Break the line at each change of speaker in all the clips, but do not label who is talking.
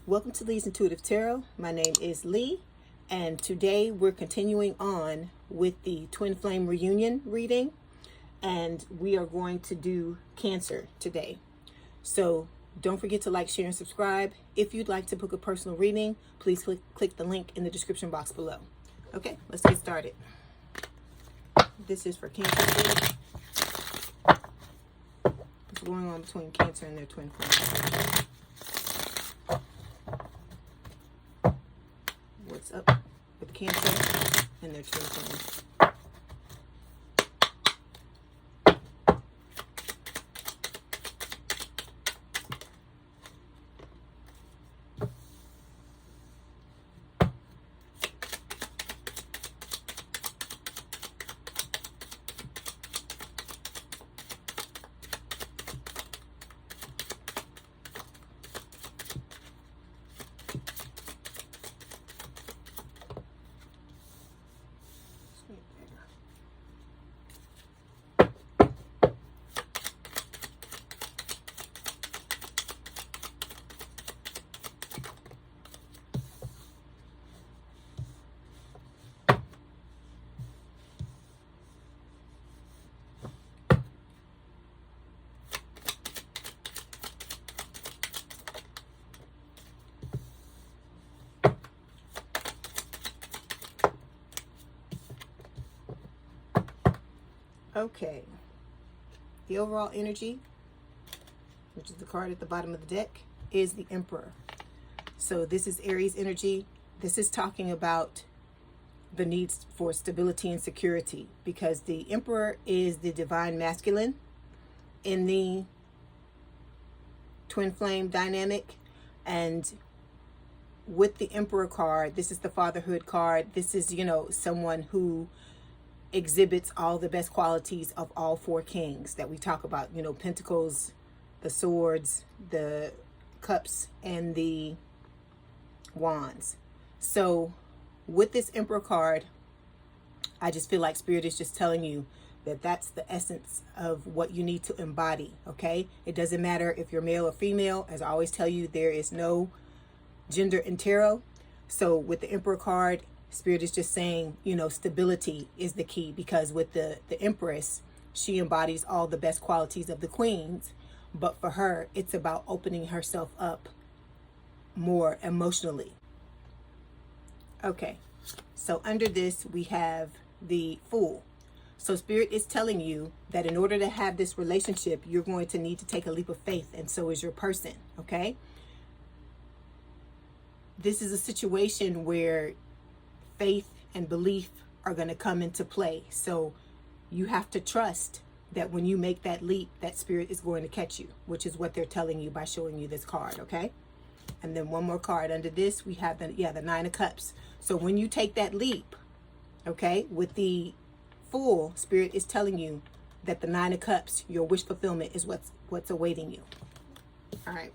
Welcome to Leigh's Intuitive Tarot. My name is Leigh, and today we're continuing on with the Twin Flame Reunion reading, and we are going to do Cancer today. So don't forget to like, share, and subscribe. If you'd like to book a personal reading, please click the link in the description box below. Okay, let's get started. This is for Cancer. What's going on between Cancer and their twin flame? What's up with Cancer and their twin flame? Okay, the overall energy, which is the card at the bottom of the deck, is the Emperor. So this is Aries energy. This is talking about the needs for stability and security, because the Emperor is the divine masculine in the twin flame dynamic. And with the Emperor card, this is the fatherhood card. This is, someone who exhibits all the best qualities of all four kings that we talk about, Pentacles, the swords, the cups, and the wands. So with this Emperor card, I just feel like Spirit is just telling you that that's the essence of what you need to embody. Okay, it doesn't matter if you're male or female. As I always tell you, there is no gender in tarot. So with the Emperor card, Spirit is just saying, stability is the key, because with the Empress, she embodies all the best qualities of the queens. But for her, it's about opening herself up more emotionally. Okay, so under this, we have the Fool. So Spirit is telling you that in order to have this relationship, you're going to need to take a leap of faith, and so is your person, okay? This is a situation where faith and belief are going to come into play. So you have to trust that when you make that leap, that Spirit is going to catch you, which is what they're telling you by showing you this card, okay? And then one more card under this, we have the Nine of Cups. So when you take that leap, okay, with the Fool, Spirit is telling you that the Nine of Cups, your wish fulfillment, is what's awaiting you. All right.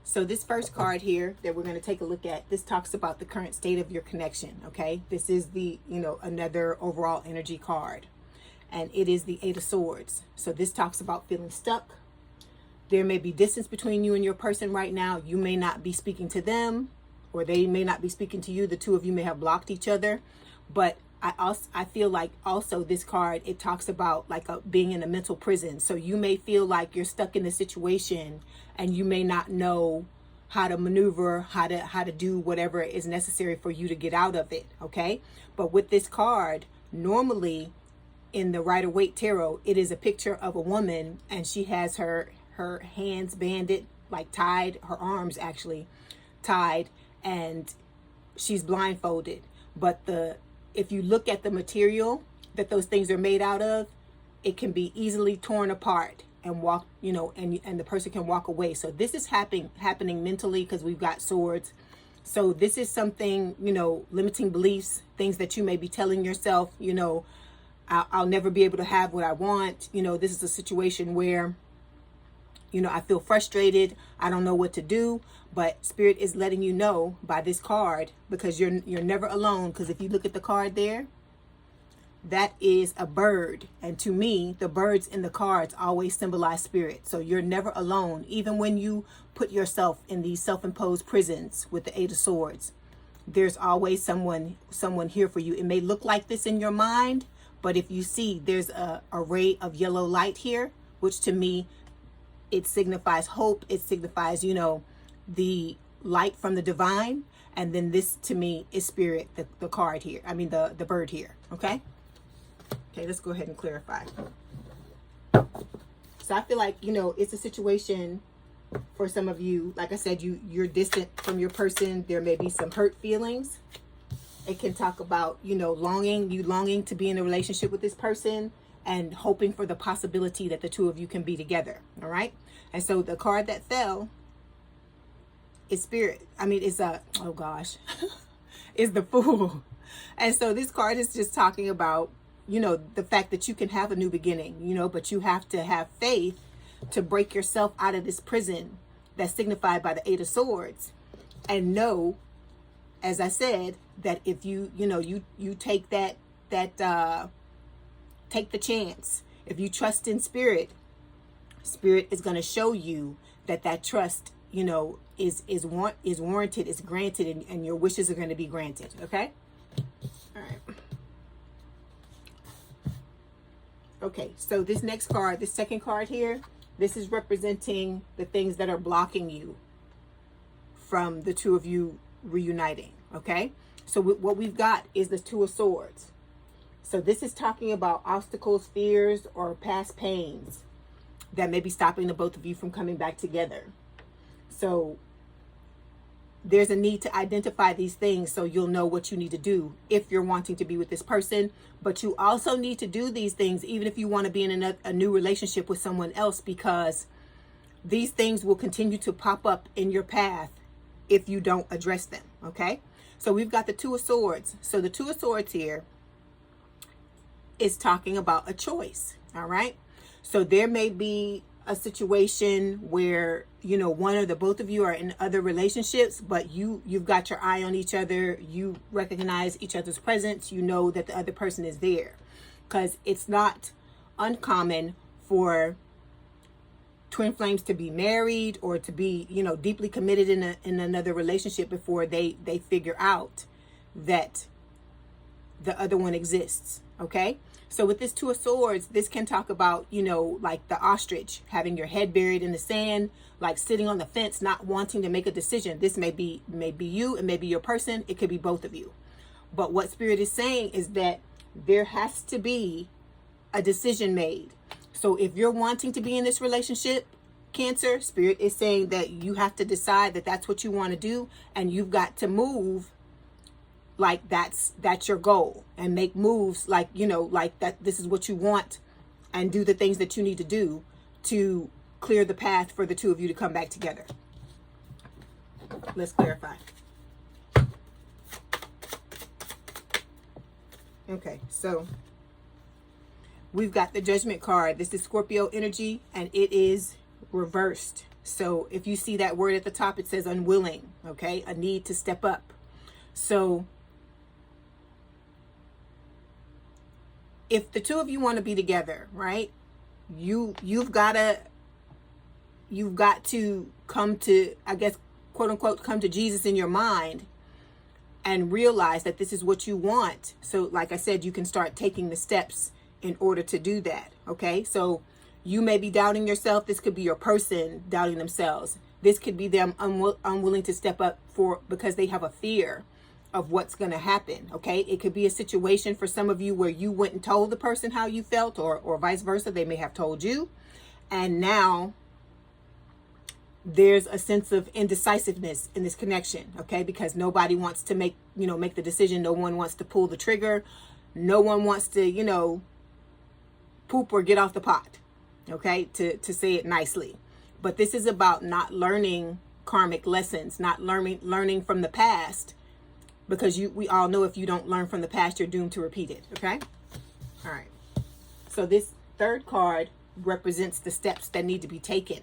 So this first card here that we're going to take a look at, this talks about the current state of your connection, okay? This is the, another overall energy card. And it is the Eight of Swords. So this talks about feeling stuck. There may be distance between you and your person right now. You may not be speaking to them, or they may not be speaking to you. The two of you may have blocked each other. But I feel like also this card, it talks about like being in a mental prison. So you may feel like you're stuck in a situation and you may not know how to maneuver, how to do whatever is necessary for you to get out of it, okay? But with this card, normally in the Rider-Waite Tarot, it is a picture of a woman, and she has her hands banded, like tied, her arms actually tied, and she's blindfolded. But if you look at the material that those things are made out of, it can be easily torn apart and walk, and the person can walk away. So this is happening mentally, because we've got swords. So this is something, limiting beliefs, things that you may be telling yourself, I'll never be able to have what I want. This is a situation where, I feel frustrated. I don't know what to do. But Spirit is letting you know by this card, because you're never alone. Because if you look at the card there, that is a bird. And to me, the birds in the cards always symbolize spirit. So you're never alone. Even when you put yourself in these self-imposed prisons with the Eight of Swords, there's always someone here for you. It may look like this in your mind, but if you see, there's a ray of yellow light here, which to me, it signifies hope. It signifies, you know, the light from the divine. And then this to me is spirit, the card here. I mean, the bird here. Okay. Okay, let's go ahead and clarify. So I feel like, you know, it's a situation for some of you. Like I said, you're distant from your person. There may be some hurt feelings. It can talk about, you know, longing to be in a relationship with this person and hoping for the possibility that the two of you can be together. All right. And so the card that fell is spirit. I mean, it's oh gosh, is the Fool. And so this card is just talking about, you know, the fact that you can have a new beginning, you know, but you have to have faith to break yourself out of this prison that's signified by the Eight of Swords, and know, as I said, that if you take take the chance, if you trust in spirit, spirit is going to show you that trust, you know, is warranted, is granted, and your wishes are going to be granted. Okay. All right. Okay, so this next card, this second card here, this is representing the things that are blocking you from the two of you reuniting. Okay, so what we've got is the Two of Swords. So this is talking about obstacles, fears, or past pains that may be stopping the both of you from coming back together. So there's a need to identify these things so you'll know what you need to do if you're wanting to be with this person. But you also need to do these things even if you want to be in a new relationship with someone else, because these things will continue to pop up in your path if you don't address them. Okay, so we've got the Two of Swords. So the Two of Swords here is talking about a choice. All right, so there may be a situation where, you know, one or the both of you are in other relationships, but you've got your eye on each other. You recognize each other's presence. You know that the other person is there, because it's not uncommon for twin flames to be married or to be, you know, deeply committed in another relationship before they figure out that the other one exists. Okay. So with this Two of Swords, this can talk about, you know, like the ostrich, having your head buried in the sand, like sitting on the fence, not wanting to make a decision. This may be you, it may be your person, it could be both of you. But what Spirit is saying is that there has to be a decision made. So if you're wanting to be in this relationship, Cancer, Spirit is saying that you have to decide that that's what you want to do, and you've got to move like that's your goal, and make moves like, you know, like that this is what you want, and do the things that you need to do to clear the path for the two of you to come back together. Let's clarify. Okay, so we've got the Judgment card. This is Scorpio energy, and it is reversed. So if you see that word at the top, it says unwilling. Okay, a need to step up. So if the two of you want to be together, right, you've got to come to, I guess, quote unquote, come to Jesus in your mind and realize that this is what you want. So like I said, you can start taking the steps in order to do that. Okay, so you may be doubting yourself. This could be your person doubting themselves. This could be them unwilling to step up because they have a fear of what's going to happen. Okay, it could be a situation for some of you where you went and told the person how you felt, or vice versa. They may have told you, and now there's a sense of indecisiveness in this connection. Okay, because nobody wants to make the decision. No one wants to pull the trigger. No one wants to, poop or get off the pot. Okay, to say it nicely. But this is about not learning karmic lessons, not learning from the past. Because we all know if you don't learn from the past, you're doomed to repeat it. Okay? All right. So this third card represents the steps that need to be taken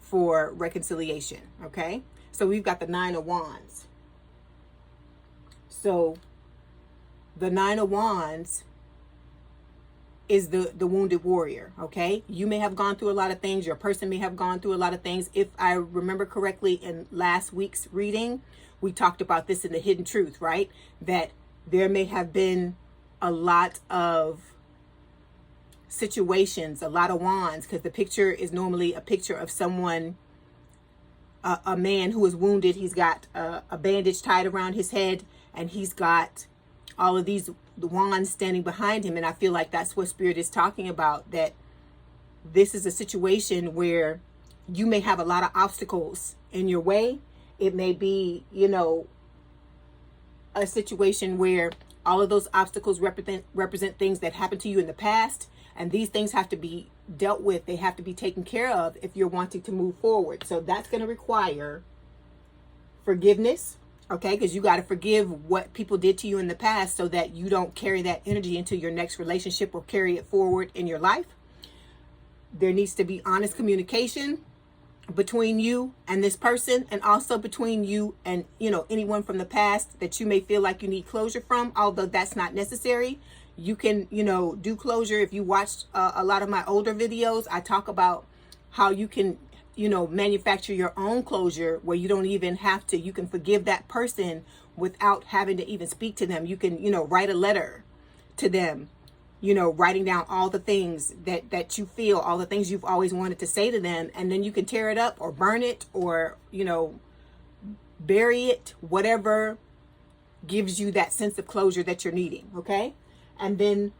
for reconciliation. Okay? So we've got the Nine of Wands. So the Nine of Wands is the wounded warrior. Okay, you may have gone through a lot of things. Your person may have gone through a lot of things. If I remember correctly, in last week's reading, we talked about this in the hidden truth, right? That there may have been a lot of situations, a lot of wands, because the picture is normally a picture of someone, a man who is wounded. He's got a bandage tied around his head, and he's got all of these wands standing behind him. And I feel like that's what Spirit is talking about, that this is a situation where you may have a lot of obstacles in your way. It may be, you know, a situation where all of those obstacles represent things that happened to you in the past, and these things have to be dealt with. They have to be taken care of if you're wanting to move forward. So that's going to require forgiveness, okay? Because you got to forgive what people did to you in the past so that you don't carry that energy into your next relationship or carry it forward in your life. There needs to be honest communication between you and this person, and also between you and, you know, anyone from the past that you may feel like you need closure from. Although that's not necessary. You can, you know, do closure. If you watched a lot of my older videos, I talk about how you can, you know, manufacture your own closure where you don't even have to. You can forgive that person without having to even speak to them. You can, you know, write a letter to them, you know, writing down all the things that you feel, all the things you've always wanted to say to them. And then you can tear it up or burn it or, you know, bury it, whatever gives you that sense of closure that you're needing. Okay. And then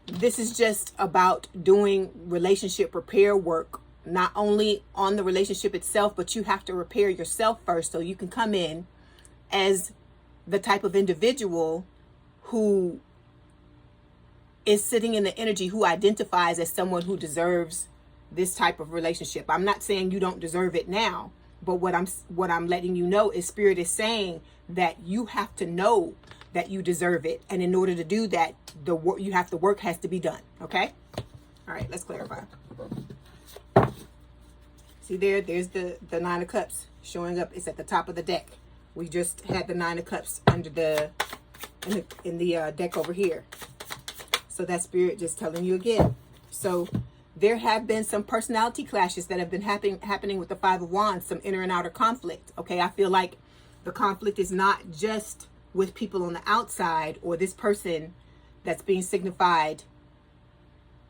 this is just about doing relationship repair work, not only on the relationship itself, but you have to repair yourself first, so you can come in as the type of individual who is sitting in the energy, who identifies as someone who deserves this type of relationship. I'm not saying you don't deserve it now, but what I'm letting you know is Spirit is saying that you have to know that you deserve it, and in order to do that, the work has to be done. Okay. All right, let's clarify. See there's the Nine of Cups showing up. It's at the top of the deck. We just had the Nine of Cups under in the deck over here. So that's Spirit just telling you again. So there have been some personality clashes that have been happening with the Five of Wands, some inner and outer conflict. Okay, I feel like the conflict is not just with people on the outside or this person that's being signified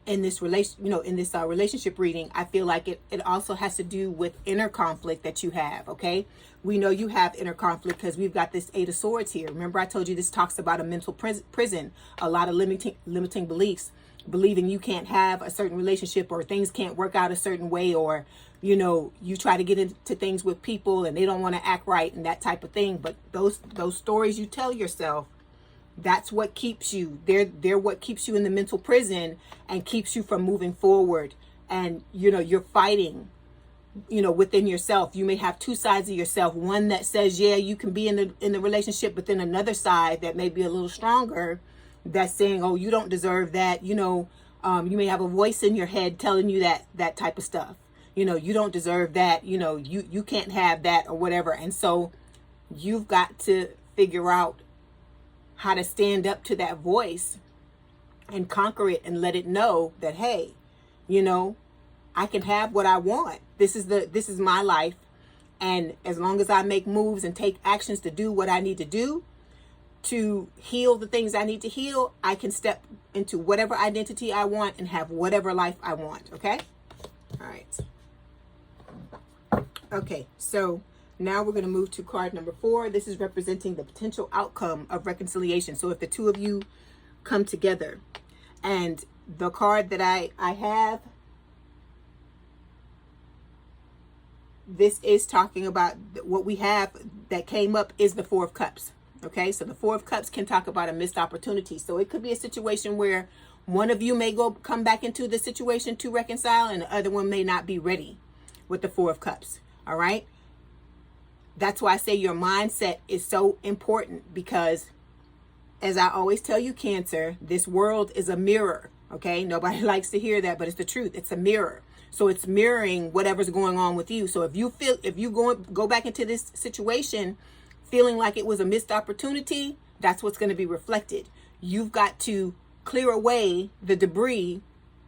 in this relationship reading. I feel like it also has to do with inner conflict that you have. Okay, we know you have inner conflict because we've got this Eight of Swords here. Remember, I told you this talks about a mental prison, a lot of limiting beliefs, believing you can't have a certain relationship, or things can't work out a certain way, or, you know, you try to get into things with people and they don't want to act right and that type of thing. But those stories you tell yourself, that's what keeps you. They're what keeps you in the mental prison and keeps you from moving forward. And, you know, you're fighting, you know, within yourself. You may have two sides of yourself. One that says, yeah, you can be in the relationship, but then another side that may be a little stronger that's saying, oh, you don't deserve that. You know, you may have a voice in your head telling you that type of stuff. You know, you don't deserve that. You know, you can't have that, or whatever. And so you've got to figure out how to stand up to that voice and conquer it and let it know that, hey, you know, I can have what I want. This is my life. And as long as I make moves and take actions to do what I need to do to heal the things I need to heal, I can step into whatever identity I want and have whatever life I want. Okay. All right. Okay. So now we're going to move to card number 4. This is representing the potential outcome of reconciliation. So if the two of you come together, and the card that I have, this is talking about what we have that came up is the Four of Cups. Okay, so the Four of Cups can talk about a missed opportunity. So it could be a situation where one of you may come back into the situation to reconcile, and the other one may not be ready with the Four of Cups. All right. That's why I say your mindset is so important, because as I always tell you, Cancer, this world is a mirror. Okay. Nobody likes to hear that, but it's the truth. It's a mirror. So it's mirroring whatever's going on with you. So if you go back into this situation feeling like it was a missed opportunity, that's what's going to be reflected. You've got to clear away the debris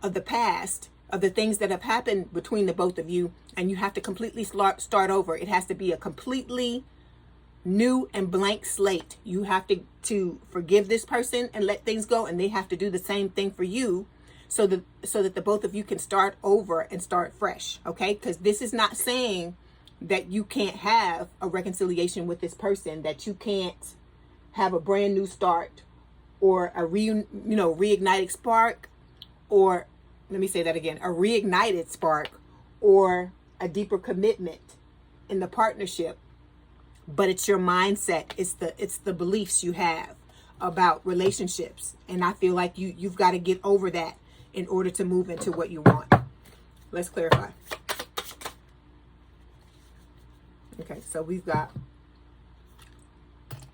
of the past, of the things that have happened between the both of you, and you have to completely start over. It has to be a completely new and blank slate. You have to forgive this person and let things go, and they have to do the same thing for you, so that the both of you can start over and start fresh. Okay, because this is not saying that you can't have a reconciliation with this person, that you can't have a brand new start, or a reignited spark, or let me say that again, a reignited spark, or a deeper commitment in the partnership. But it's your mindset, it's the beliefs you have about relationships, and I feel like you've got to get over that in order to move into what you want. Let's clarify. Okay, so we've got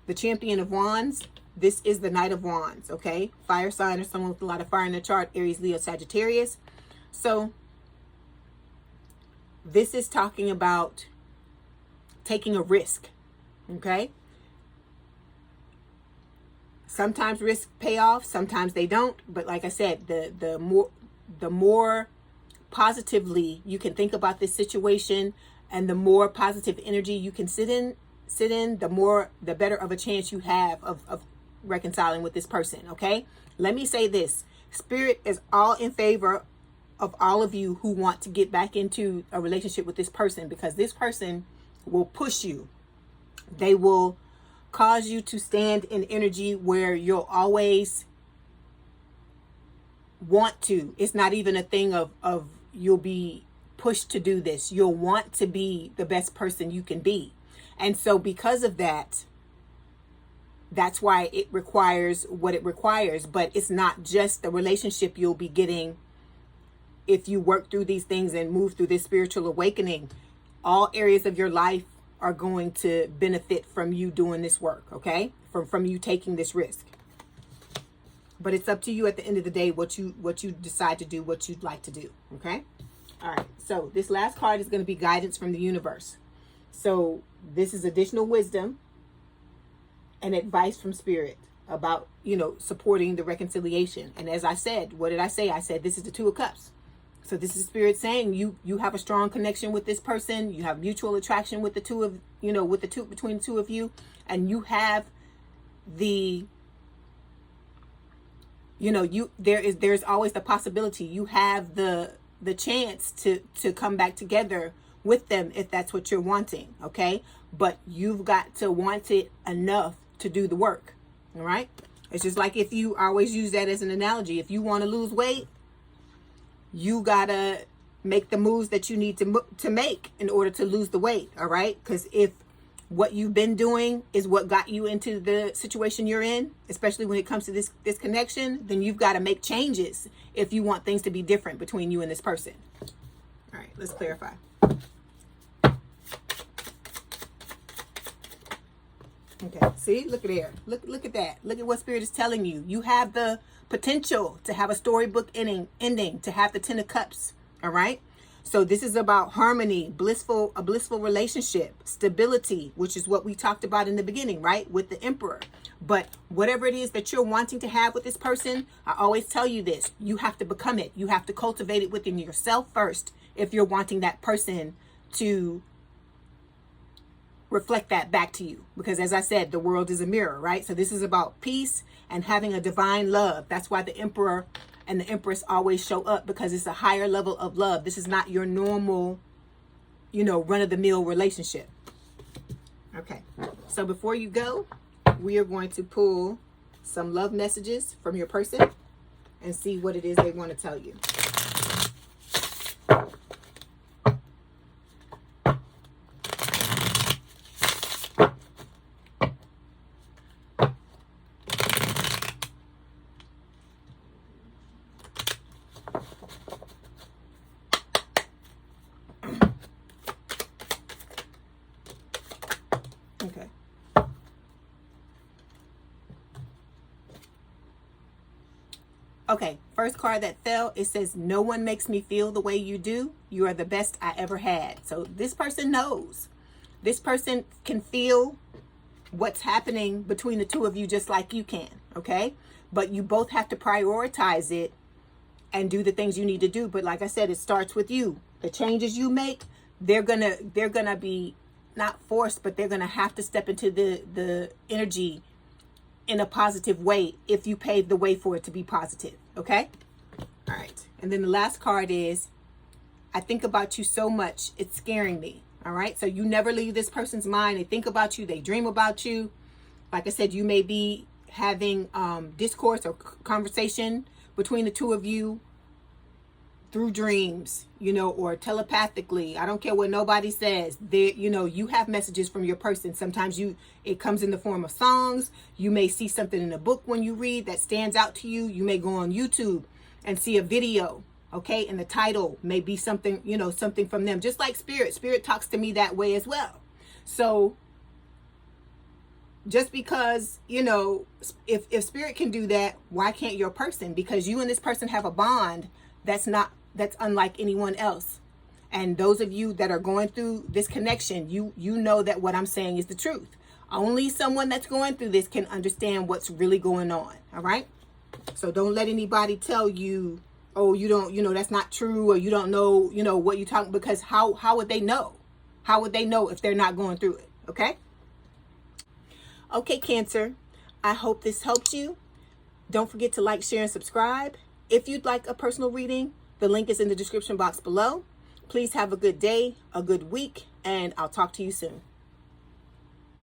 the Champion of Wands. This is the Knight of Wands, okay? Fire sign, or someone with a lot of fire in the chart, Aries, Leo, Sagittarius. So this is talking about taking a risk, okay? Sometimes risks pay off, sometimes they don't. But like I said, the more positively you can think about this situation, and the more positive energy you can sit in, the better of a chance you have of reconciling with this person. Okay, let me say this: Spirit is all in favor of all of you who want to get back into a relationship with this person, because this person will push you. They will cause you to stand in energy where you'll always want to. It's not even a thing of you'll be pushed to do this. You'll want to be the best person you can be. And so because of that, that's why it requires what it requires. But it's not just the relationship you'll be getting if you work through these things and move through this spiritual awakening. All areas of your life are going to benefit from you doing this work, okay? From you taking this risk. But it's up to you at the end of the day what you decide to do, what you'd like to do, okay? All right, so this last card is going to be guidance from the universe. So this is additional wisdom and advice from Spirit about, supporting the reconciliation. And as I said, what did I say? I said this is the Two of Cups. So this is Spirit saying you have a strong connection with this person. You have mutual attraction with between the two of you, and you have there's always the possibility. You have the chance to come back together with them if that's what you're wanting, okay? But you've got to want it enough to do the work, all right? It's just like, if you always use that as an analogy, if you want to lose weight, you gotta make the moves that you need to make in order to lose the weight, all right? Because if what you've been doing is what got you into the situation you're in, especially when it comes to this connection, then you've got to make changes if you want things to be different between you and this person. All right, let's clarify. Okay, see, look at there. Look at that. Look at what Spirit is telling you. You have the potential to have a storybook ending, to have the Ten of Cups, all right? So this is about harmony, a blissful relationship, stability, which is what we talked about in the beginning, right? With the Emperor. But whatever it is that you're wanting to have with this person, I always tell you this, you have to become it. You have to cultivate it within yourself first if you're wanting that person to reflect that back to you. Because as I said, the world is a mirror, right? So this is about peace and having a divine love. That's why the Emperor and the Empress always show up, because it's a higher level of love. This is not your normal, run-of-the-mill relationship. Okay, so before you go, we are going to pull some love messages from your person and see what it is they want to tell you. Okay. Okay, first card that fell, it says, no one makes me feel the way you do. You are the best I ever had. So this person knows. This person can feel what's happening between the two of you just like you can, okay? but you both have to prioritize it and do the things you need to do. But like I said, it starts with you. The changes you make, they're gonna be not forced, but they're gonna have to step into the energy in a positive way if you pave the way for it to be positive. Okay? All right. And then the last card is, I think about you so much, it's scaring me. All right. So you never leave this person's mind. They think about you. They dream about you. Like I said, you may be having discourse or conversation between the two of you through dreams, you know, or telepathically. I don't care what nobody says. There, you know, you have messages from your person. Sometimes it comes in the form of songs. You may see something in a book when you read that stands out to you. You may go on YouTube and see a video. Okay, and the title may be something, you know, something from them. Just like Spirit talks to me that way as well. So just because, you know, if Spirit can do that, why can't your person? Because you and this person have a bond that's unlike anyone else. And those of you that are going through this connection, you know that what I'm saying is the truth. Only someone that's going through this can understand what's really going on. All right. So don't let anybody tell you, oh, you don't, you know, that's not true, or you don't know, you know, what you're talking, because how would they know? How would they know if they're not going through it? Okay. Okay, Cancer. I hope this helped you. Don't forget to like, share, and subscribe. If you'd like a personal reading, the link is in the description box below. Please have a good day, a good week, and I'll talk to you soon.